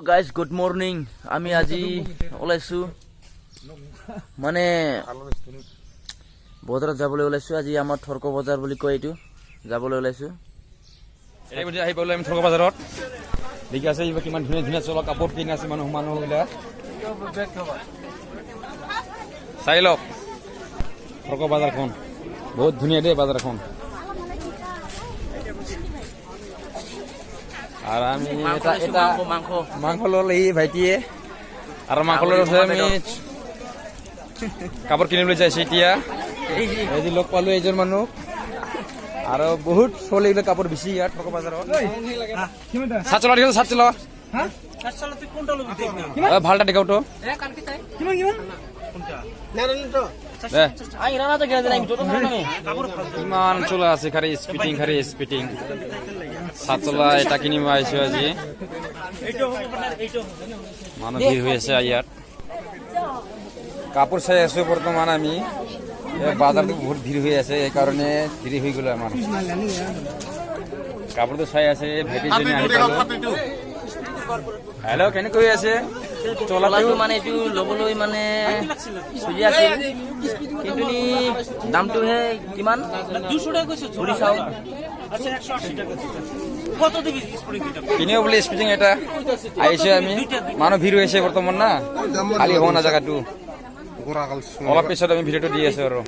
Guys good morning. আমি আজি ওলাইছো মানে বজাৰত যাবলৈ ওলাইছো। আজি আমাৰ থৰ্ক বজাৰ বুলি কয়, এইটো যাবলৈ ওলাইছো। আহি পালো আমি থৰ্ক বজাৰত। দেখি আছে কিমান ধুনীয়া ধুনীয়া চলা কাপোৰ কিনি আছে মানুহবিলাক। চাই লওক থৰ্ক বজাৰখন, বহুত ধুনীয়া দেই বজাৰখন। আর আমি এটা মাংস ললে ভাইটিয়ে, আর মাংস ললে আমি কাপড় কিনিবলৈ যাইছো। এতিয়া এই যে লগ পালো এইজন মানুহ, আর বহুত চলে এগুলো কাপড় বেশি ইয়াত থৰ্ক বাজাৰত। সাত চলা সাত চলা ভালটা দেখাও তো। ইমান চলা আছে খালি স্পিটিং সাত চলা এটা কিনিব আহিছো আজি। মানুহ ভিৰ হৈ আছে ইয়াত। কাপোৰ চাই আছো বৰ্তমান আমি। বাজাৰটো বহুত ভিৰ হৈ আছে, সেইকাৰণে দেৰি হৈ গ'ল আমাৰ। কাপোৰটো চাই আছে ভাইটিজনী আহি পালো। হেল্ল' কেনেকৈ আছে চলাটো? মানে এইটো ল'বলৈ মানে খুজি আছিল, কিন্তু দামটোহে কিমান ঘূৰি চাওঁ। কিনিব বুলি স্পিটিং এটা আহিছে আমি। মানুহ ভিৰ হৈ আছে বৰ্তমান না, খালী হোৱা না জেগাটো। অলপ পিছত আমি ভিডিঅ'টো দি আছো আৰু।